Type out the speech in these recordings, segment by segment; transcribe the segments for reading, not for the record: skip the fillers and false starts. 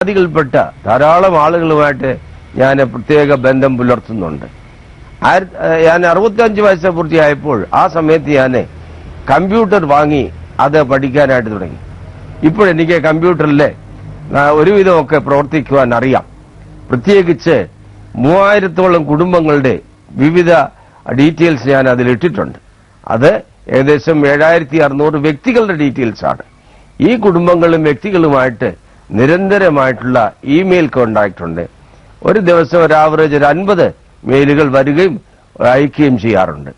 ജാതികൾപ്പെട്ട ധാരാളം ആളുകളുമായിട്ട് ഞാൻ പ്രത്യേക ബന്ധം പുലർത്തുന്നുണ്ട്. ഞാൻ 65 വയസ്സ് പൂർത്തിയായപ്പോൾ ആ സമയത്ത് ഞാൻ കമ്പ്യൂട്ടർ വാങ്ങി അത് പഠിക്കാനായിട്ട് തുടങ്ങി. ഇപ്പോഴെനിക്ക് കമ്പ്യൂട്ടറിൽ ഒരുവിധമൊക്കെ പ്രവർത്തിക്കുവാൻ അറിയാം. പ്രത്യേകിച്ച് 3000-ഓളം കുടുംബങ്ങളുടെ വിവിധ ഡീറ്റെയിൽസ് ഞാൻ അതിലിട്ടിട്ടുണ്ട്. അത് ഏകദേശം 7600 വ്യക്തികളുടെ ഡീറ്റെയിൽസ് ആണ്. ഈ കുടുംബങ്ങളും വ്യക്തികളുമായിട്ട് നിരന്തരമായിട്ടുള്ള ഇമെയിൽ കോണ്ടാക്ട് ഉണ്ട്. ഒരു ദിവസം ഒരു ആവറേജ് 50 മെയിലുകൾ വരികയും അയക്കുകയും ചെയ്യാറുണ്ട്.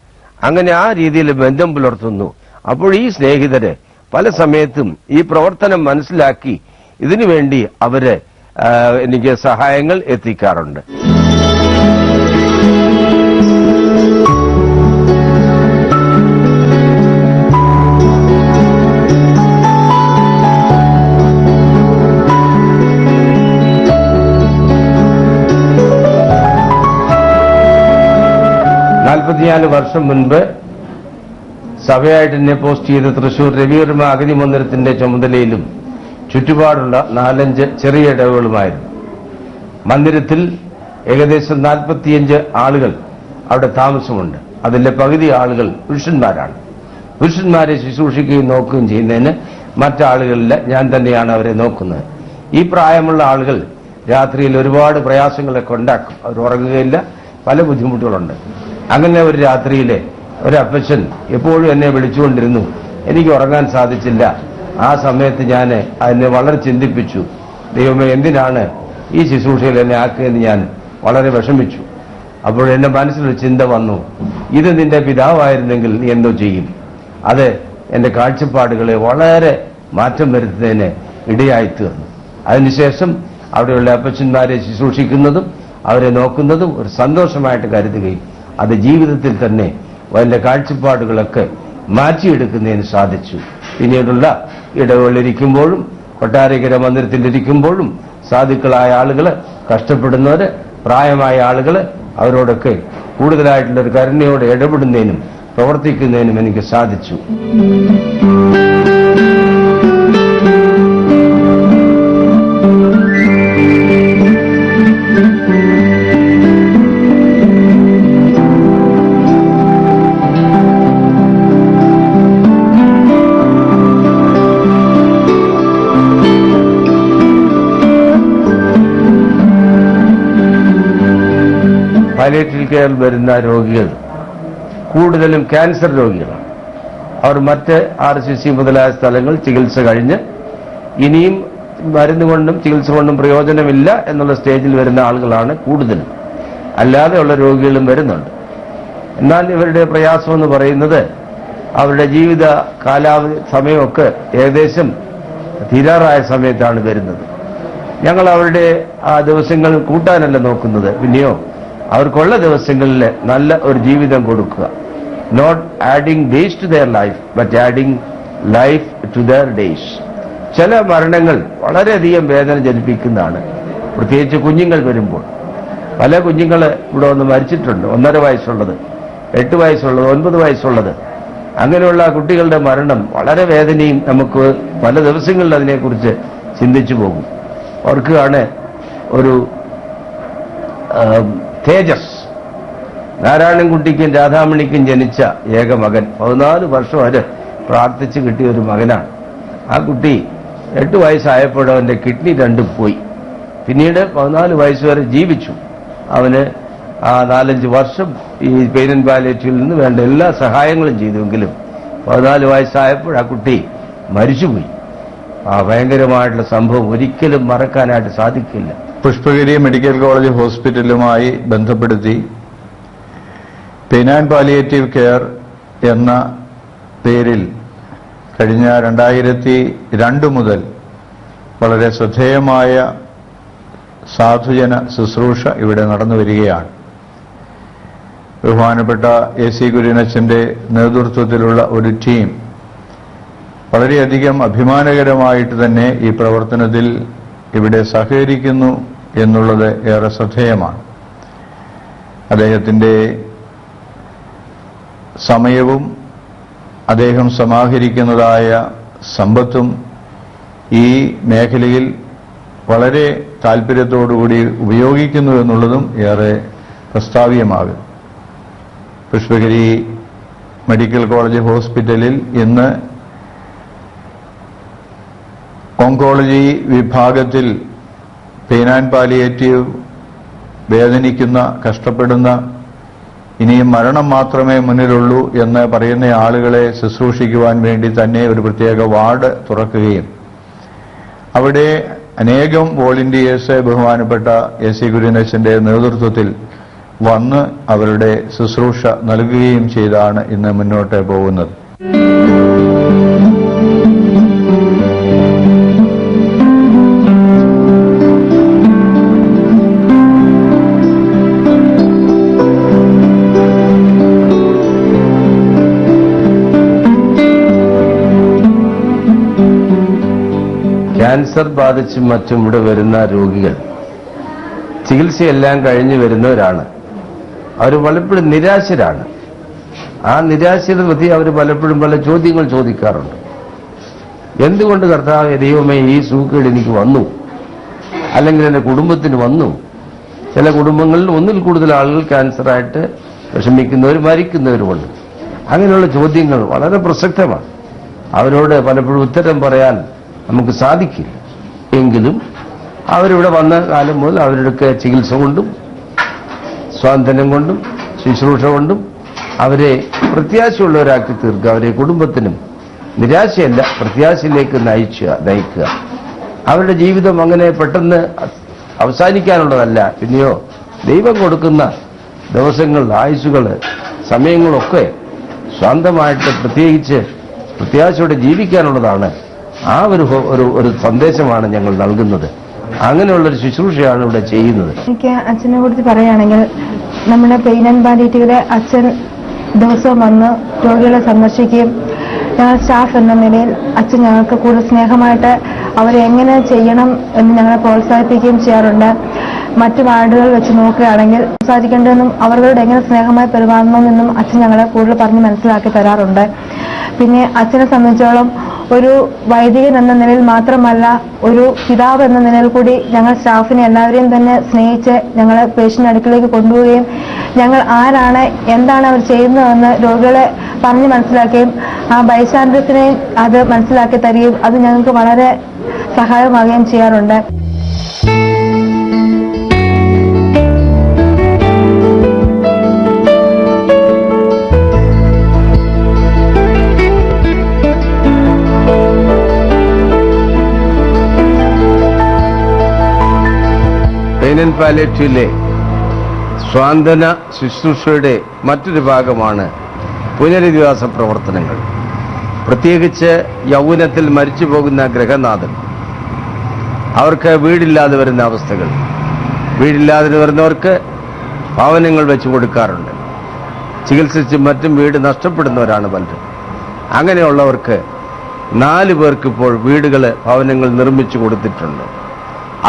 അങ്ങനെ ആ രീതിയിൽ ബന്ധം പുലർത്തുന്നു. അപ്പോൾ ഈ സ്നേഹിതര് പല സമയത്തും ഈ പ്രവർത്തനം മനസ്സിലാക്കി ഇതിനുവേണ്ടി അവര് എനിക്ക് സഹായങ്ങൾ എത്തിക്കാറുണ്ട്. വർഷം മുൻപ് സഭയായിട്ട് എന്നെ പോസ്റ്റ് ചെയ്ത് തൃശൂർ രവിവർമ്മ അഗതി മന്ദിരത്തിന്റെ ചുമതലയിലും ചുറ്റുപാടുള്ള 4-5 ചെറിയ ഇടവുകളുമായിരുന്നു. മന്ദിരത്തിൽ ഏകദേശം 45 ആളുകൾ അവിടെ താമസമുണ്ട്. അതിലെ പകുതി ആളുകൾ പുരുഷന്മാരാണ്. പുരുഷന്മാരെ ശുശ്രൂഷിക്കുകയും നോക്കുകയും ചെയ്യുന്നതിന് മറ്റാളുകളില്ല, ഞാൻ തന്നെയാണ് അവരെ നോക്കുന്നത്. ഈ പ്രായമുള്ള ആളുകൾ രാത്രിയിൽ ഒരുപാട് പ്രയാസങ്ങളൊക്കെ ഉണ്ടാക്കും. അവർ ഉറങ്ങുകയില്ല, പല ബുദ്ധിമുട്ടുകളുണ്ട്. അങ്ങനെ ഒരു രാത്രിയിലെ ഒരു അപ്പച്ചൻ എപ്പോഴും എന്നെ വിളിച്ചുകൊണ്ടിരുന്നു. എനിക്ക് ഉറങ്ങാൻ സാധിച്ചില്ല. ആ സമയത്ത് ഞാൻ അതിനെ വളരെ ചിന്തിപ്പിച്ചു. ദൈവമേ, എന്തിനാണ് ഈ ശുശ്രൂഷയിൽ എന്നെ ആക്കിയെന്ന് ഞാൻ വളരെ വിഷമിച്ചു. അപ്പോൾ എന്റെ മനസ്സിലൊരു ചിന്ത വന്നു, ഇത് നിന്റെ പിതാവായിരുന്നെങ്കിൽ നീ എന്തോ ചെയ്യും. അത് എന്റെ കാഴ്ചപ്പാടുകളെ വളരെ മാറ്റം വരുത്തുന്നതിന് ഇടയായി തീർന്നു. അതിനുശേഷം അവിടെയുള്ള അപ്പച്ചന്മാരെ ശുശ്രൂഷിക്കുന്നതും അവരെ നോക്കുന്നതും ഒരു സന്തോഷമായിട്ട് കരുതുകയും അത് ജീവിതത്തിൽ തന്നെ എന്റെ കാഴ്ചപ്പാടുകളൊക്കെ മാറ്റിയെടുക്കുന്നതിന് സാധിച്ചു. പിന്നീടുള്ള ഇടവേളിരിക്കുമ്പോഴും കൊട്ടാരക്കര മന്ദിരത്തിലിരിക്കുമ്പോഴും സാധുക്കളായ ആളുകള്, കഷ്ടപ്പെടുന്നവര്, പ്രായമായ ആളുകള്, അവരോടൊക്കെ കൂടുതലായിട്ടുള്ളൊരു കരുണയോടെ ഇടപെടുന്നതിനും പ്രവർത്തിക്കുന്നതിനും എനിക്ക് സാധിച്ചു. പാലിയേറ്റീവ് കെയറിൽ വരുന്ന രോഗികൾ കൂടുതലും ക്യാൻസർ രോഗികളാണ്. അവർ മറ്റ് RCC മുതലായ സ്ഥലങ്ങൾ ചികിത്സ കഴിഞ്ഞ് ഇനിയും മരുന്നുകൊണ്ടും ചികിത്സ കൊണ്ടും പ്രയോജനമില്ല എന്നുള്ള സ്റ്റേജിൽ വരുന്ന ആളുകളാണ് കൂടുതലും. അല്ലാതെയുള്ള രോഗികളും വരുന്നുണ്ട്. എന്നാൽ ഇവരുടെ പ്രയാസം എന്ന് പറയുന്നത് അവരുടെ ജീവിത കാലാവധി സമയമൊക്കെ ഏകദേശം തീരാറായ സമയത്താണ് വരുന്നത്. ഞങ്ങൾ അവരുടെ ആ ദിവസങ്ങൾ കൂട്ടാനല്ല നോക്കുന്നത്, പിന്നെയോ അവർക്കുള്ള ദിവസങ്ങളിൽ നല്ല ഒരു ജീവിതം കൊടുക്കുക. Not adding days to their life, but adding life to their days. ചില മരണങ്ങൾ വളരെയധികം വേദന ജനിപ്പിക്കുന്നതാണ്, പ്രത്യേകിച്ച് കുഞ്ഞുങ്ങൾ വരുമ്പോൾ. പല കുഞ്ഞുങ്ങൾ ഇവിടെ ഒന്ന് മരിച്ചിട്ടുണ്ട്. 1.5 വയസ്സുള്ളത്, 8 വയസ്സുള്ളത്, 9 വയസ്സുള്ളത്. അങ്ങനെയുള്ള കുട്ടികളുടെ മരണം വളരെ വേദനയും, നമുക്ക് പല ദിവസങ്ങളിൽ അതിനെക്കുറിച്ച് ചിന്തിച്ചു പോകും. ഓർക്കുകയാണ് ഒരു തേജസ്, നാരായണൻകുട്ടിക്കും രാധാമണിക്കും ജനിച്ച ഏക മകൻ. 14 വർഷം അവര് പ്രാർത്ഥിച്ച് കിട്ടിയ ഒരു മകനാണ്. ആ കുട്ടി 8 വയസ്സായപ്പോൾ അവന്റെ കിഡ്നി 2 പോയി. പിന്നീട് 14 വയസ്സ് വരെ ജീവിച്ചു. അവന് ആ 4-5 വർഷം ഈ പെയിൻ ആൻഡ് പാലിയേറ്റീവിൽ നിന്ന് വേണ്ട എല്ലാ സഹായങ്ങളും ചെയ്തുവെങ്കിലും 14 വയസ്സായപ്പോൾ ആ കുട്ടി മരിച്ചുപോയി. ആ ഭയങ്കരമായിട്ടുള്ള സംഭവം ഒരിക്കലും മറക്കാനായിട്ട് സാധിക്കില്ല. പുഷ്പഗിരി മെഡിക്കൽ കോളേജ് ഹോസ്പിറ്റലുമായി ബന്ധപ്പെടുത്തി പെയിൻ ആൻഡ് പാലിയേറ്റീവ് കെയർ എന്ന പേരിൽ കഴിഞ്ഞ 2002 മുതൽ വളരെ ശ്രദ്ധേയമായ സാധുജന ശുശ്രൂഷ ഇവിടെ നടന്നു വരികയാണ്. ബഹുമാനപ്പെട്ട AC കുര്യനച്ചന്റെ നേതൃത്വത്തിലുള്ള ഒരു ടീം വളരെയധികം അഭിമാനകരമായിട്ട് തന്നെ ഈ പ്രവർത്തനത്തിൽ ഇവിടെ സഹകരിക്കുന്നു എന്നുള്ളത് ഏറെ ശ്രദ്ധേയമാണ്. അദ്ദേഹത്തിന്റെ സമയവും അദ്ദേഹം സമാഹരിക്കുന്നതായ സമ്പത്തും ഈ മേഖലയിൽ വളരെ താല്പര്യത്തോടുകൂടി ഉപയോഗിക്കുന്നു എന്നുള്ളതും ഏറെ പ്രസ്താവ്യമാകും. പുഷ്പഗിരി മെഡിക്കൽ കോളേജ് ഹോസ്പിറ്റലിൽ ഇന്ന് ഓങ്കോളജി വിഭാഗത്തിൽ പെയിൻ ആൻഡ് പാലിയേറ്റീവ് വേദനിക്കുന്ന, കഷ്ടപ്പെടുന്ന, ഇനിയും മരണം മാത്രമേ മുന്നിലുള്ളൂ എന്ന് പറയുന്ന ആളുകളെ ശുശ്രൂഷിക്കുവാൻ വേണ്ടി തന്നെ ഒരു പ്രത്യേക വാർഡ് തുറക്കുകയും അവിടെ അനേകം വോളണ്ടിയേഴ്സ് ബഹുമാനപ്പെട്ട എ സി കുര്യനച്ചന്റെ നേതൃത്വത്തിൽ വന്ന് അവരുടെ ശുശ്രൂഷ നൽകുകയും ചെയ്താണ് ഇന്ന് മുന്നോട്ട് പോകുന്നത്. ക്യാൻസർ ബാധിച്ചും മറ്റും ഇവിടെ വരുന്ന രോഗികൾ ചികിത്സയെല്ലാം കഴിഞ്ഞു വരുന്നവരാണ്. അവർ പലപ്പോഴും നിരാശരാണ്. ആ നിരാശയുടെ പ്രതി അവർ പലപ്പോഴും പല ചോദ്യങ്ങൾ ചോദിക്കാറുണ്ട്. എന്തുകൊണ്ട് കർത്താവേ ദൈവമേ ഈ സൂക്കേട് എനിക്ക് വന്നു, അല്ലെങ്കിൽ എന്റെ കുടുംബത്തിന് വന്നു? ചില കുടുംബങ്ങളിൽ ഒന്നിൽ കൂടുതൽ ആളുകൾ ക്യാൻസറായിട്ട് വിഷമിക്കുന്നവർ, മരിക്കുന്നവരുമുണ്ട്. അങ്ങനെയുള്ള ചോദ്യങ്ങൾ വളരെ പ്രസക്തമാണ്. അവരോട് പലപ്പോഴും ഉത്തരം പറയാൻ നമുക്ക് സാധിക്കില്ല. എങ്കിലും അവരിവിടെ വന്ന കാലം മുതൽ അവരുടെ ചികിത്സ കൊണ്ടും സ്വാതന്ത്ര്യം കൊണ്ടും ശുശ്രൂഷ കൊണ്ടും അവരെ പ്രത്യാശയുള്ളവരാക്കി തീർക്കുക. അവരെ കുടുംബത്തിനും നിരാശയല്ല, പ്രത്യാശയിലേക്ക് നയിക്കുക. അവരുടെ ജീവിതം അങ്ങനെ പെട്ടെന്ന് അവസാനിക്കാനുള്ളതല്ല. പിന്നെയോ ദൈവം കൊടുക്കുന്ന ദിവസങ്ങൾ, ആയുസ്സുകൾ, സമയങ്ങളൊക്കെ സ്വന്തമായിട്ട് പ്രത്യേകിച്ച് പ്രത്യാശയോടെ ജീവിക്കാനുള്ളതാണ്. ആ ഒരു സന്ദേശമാണ് ഞങ്ങൾ നൽകുന്നത്. അങ്ങനെയുള്ളൊരു ശുശ്രൂഷയാണ് ഇവിടെ ചെയ്യുന്നത്. എനിക്ക് അച്ഛനെ കുറിച്ച് പറയുകയാണെങ്കിൽ, നമ്മുടെ പെയിൻ ആൻഡ് പാലിയേറ്റീവിലെ അച്ഛൻ ദിവസവും വന്ന് രോഗികളെ സന്ദർശിക്കുകയും ഞങ്ങൾ സ്റ്റാഫ് എന്ന നിലയിൽ അച്ഛൻ ഞങ്ങൾക്ക് കൂടുതൽ സ്നേഹമായിട്ട് അവരെ എങ്ങനെ ചെയ്യണം എന്ന് ഞങ്ങളെ പ്രോത്സാഹിപ്പിക്കുകയും ചെയ്യാറുണ്ട്. മറ്റു വാർഡുകൾ വെച്ച് നോക്കുകയാണെങ്കിൽ സംസാരിക്കേണ്ടതെന്നും അവരോട് എങ്ങനെ സ്നേഹമായി പെരുമാറണമെന്നും അച്ഛൻ ഞങ്ങളെ കൂടുതൽ പറഞ്ഞ് മനസ്സിലാക്കി തരാറുണ്ട്. പിന്നെ അച്ഛനെ സംബന്ധിച്ചോളം ഒരു വൈദികൻ എന്ന നിലയിൽ മാത്രമല്ല, ഒരു പിതാവ് എന്ന നിലയിൽ കൂടി ഞങ്ങൾ സ്റ്റാഫിനെ എല്ലാവരെയും തന്നെ സ്നേഹിച്ച് ഞങ്ങളെ പേഷ്യന്റ് അടുക്കിലേക്ക് കൊണ്ടുപോവുകയും ഞങ്ങൾ ആരാണ്, എന്താണ് അവർ ചെയ്യുന്നതെന്ന് രോഗികളെ പറഞ്ഞ് മനസ്സിലാക്കുകയും ആ ബൈസ്റ്റാൻഡേഴ്സിനെയും അത് മനസ്സിലാക്കി തരികയും അത് ഞങ്ങൾക്ക് വളരെ സഹായമാകുകയും ചെയ്യാറുണ്ട്. പെയിൻ ആൻഡ് പാലിയേറ്റീവിലെ സ്വാന്തന ശുശ്രൂഷയുടെ മറ്റൊരു ഭാഗമാണ് പുനരധിവാസ പ്രവർത്തനങ്ങൾ. പ്രത്യേകിച്ച് യൗവനത്തിൽ മരിച്ചു പോകുന്ന ഗൃഹനാഥൻ, അവർക്ക് വീടില്ലാതെ വരുന്ന അവസ്ഥകൾ, വീടില്ലാതെ വരുന്നവർക്ക് ഭവനങ്ങൾ വെച്ചു കൊടുക്കാറുണ്ട്. ചികിത്സിച്ചും മറ്റും വീട് നഷ്ടപ്പെടുന്നവരാണ് പലരും. അങ്ങനെയുള്ളവർക്ക് 4 പേർക്ക് ഇപ്പോൾ വീടുകൾ, ഭവനങ്ങൾ നിർമ്മിച്ചു കൊടുത്തിട്ടുണ്ട്.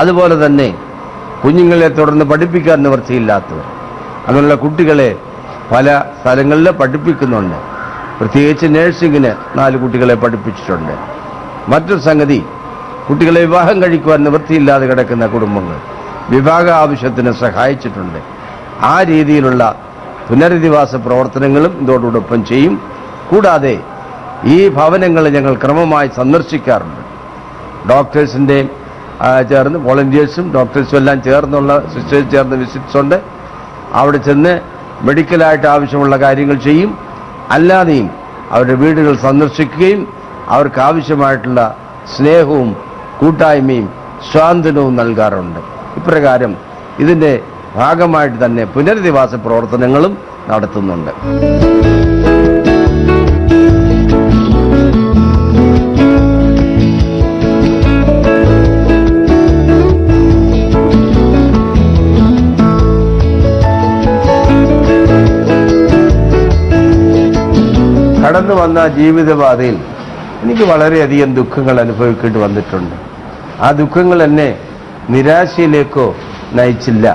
അതുപോലെ തന്നെ കുഞ്ഞുങ്ങളെ തുടർന്ന് പഠിപ്പിക്കാൻ നിവൃത്തിയില്ലാത്തവർ, അങ്ങനെയുള്ള കുട്ടികളെ പല സ്ഥലങ്ങളിൽ പഠിപ്പിക്കുന്നുണ്ട്. പ്രത്യേകിച്ച് നഴ്സിംഗിന് 4 കുട്ടികളെ പഠിപ്പിച്ചിട്ടുണ്ട്. മറ്റൊരു സംഗതി, കുട്ടികളെ വിവാഹം കഴിക്കുവാൻ നിവൃത്തിയില്ലാതെ കിടക്കുന്ന കുടുംബങ്ങൾ വിവാഹ ആവശ്യത്തിന് സഹായിച്ചിട്ടുണ്ട്. ആ രീതിയിലുള്ള പുനരധിവാസ പ്രവർത്തനങ്ങളും ഇതോടൊപ്പം ചെയ്യും. കൂടാതെ ഈ ഭവനങ്ങൾ ഞങ്ങൾ ക്രമമായി സന്ദർശിക്കാറുണ്ട്. ഡോക്ടേഴ്സിന്റെ ചേർന്ന്, വോളണ്ടിയേഴ്സും ഡോക്ടേഴ്സും എല്ലാം ചേർന്നുള്ള സിസ്റ്റേഴ്സ് ചേർന്ന് വിസിറ്റ്സ് ഉണ്ട്. അവിടെ ചെന്ന് മെഡിക്കലായിട്ട് ആവശ്യമുള്ള കാര്യങ്ങൾ ചെയ്യും. അല്ലാതെയും അവരുടെ വീടുകൾ സന്ദർശിക്കുകയും അവർക്ക് ആവശ്യമായിട്ടുള്ള സ്നേഹവും കൂട്ടായ്മയും സ്വാതന്ത്ര്യവും നൽകാറുണ്ട്. ഇപ്രകാരം ഇതിന്റെ ഭാഗമായിട്ട് തന്നെ പുനരധിവാസ പ്രവർത്തനങ്ങളും നടത്തുന്നുണ്ട്. കടന്നു വന്ന ജീവിതപാതയിൽ എനിക്ക് വളരെയധികം ദുഃഖങ്ങൾ അനുഭവിക്കേണ്ടി വന്നിട്ടുണ്ട്. ആ ദുഃഖങ്ങൾ എന്നെ നിരാശയിലേക്കോ നയിച്ചില്ല.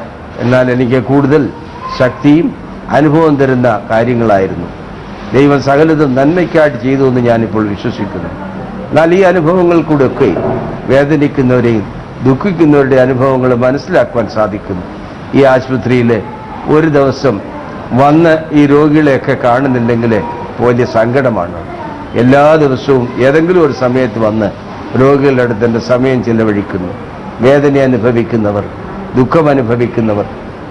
എന്നാൽ എനിക്ക് കൂടുതൽ ശക്തിയും അനുഭവം തരുന്ന കാര്യങ്ങളായിരുന്നു. ദൈവം സകലതും നന്മയ്ക്കായിട്ട് ചെയ്തു എന്ന് ഞാനിപ്പോൾ വിശ്വസിക്കുന്നു. എന്നാൽ ഈ അനുഭവങ്ങൾ കൂടെയൊക്കെ വേദനിക്കുന്നവരെയും ദുഃഖിക്കുന്നവരുടെ അനുഭവങ്ങൾ മനസ്സിലാക്കുവാൻ സാധിക്കുന്നു. ഈ ആശുപത്രിയിൽ ഒരു ദിവസം വന്ന് ഈ രോഗികളെയൊക്കെ കാണുന്നില്ലെങ്കിൽ വലിയ സങ്കടമാണ്. എല്ലാ ദിവസവും ഏതെങ്കിലും ഒരു സമയത്ത് വന്ന് രോഗികളുടെ അടുത്ത് എൻ്റെ സമയം ചിലവഴിക്കുന്നു. വേദന അനുഭവിക്കുന്നവർ, ദുഃഖമനുഭവിക്കുന്നവർ,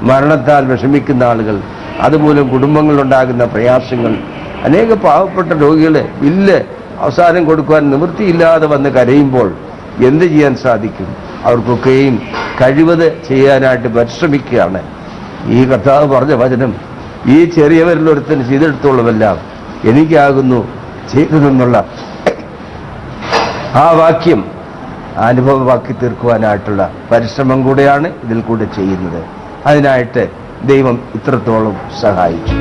മരണത്താൽ വിഷമിക്കുന്ന ആളുകൾ, അതുമൂലം കുടുംബങ്ങളിലുണ്ടാകുന്ന പ്രയാസങ്ങൾ, അനേക പാവപ്പെട്ട രോഗികളെ ബില്ല് അവസാനം കൊടുക്കുവാൻ നിവൃത്തിയില്ലാതെ വന്ന് കരയുമ്പോൾ എന്ത് ചെയ്യാൻ സാധിക്കും? അവർക്കൊക്കെയും കഴിവത് ചെയ്യാനായിട്ട് പരിശ്രമിക്കുകയാണ്. ഈ കർത്താവ് പറഞ്ഞ വചനം, ഈ ചെറിയവരിലൊരുത്തന് ചെയ്തെടുത്തോളുമെല്ലാം എനിക്കാകുന്നു ചെയ്തതെന്നുള്ള ആ വാക്യം അനുഭവമാക്കി തീർക്കുവാനായിട്ടുള്ള പരിശ്രമം കൂടെയാണ് ഇതിൽ കൂടെ ചെയ്യുന്നത്. അതിനായിട്ട് ദൈവം ഇത്രത്തോളം സഹായിച്ചു.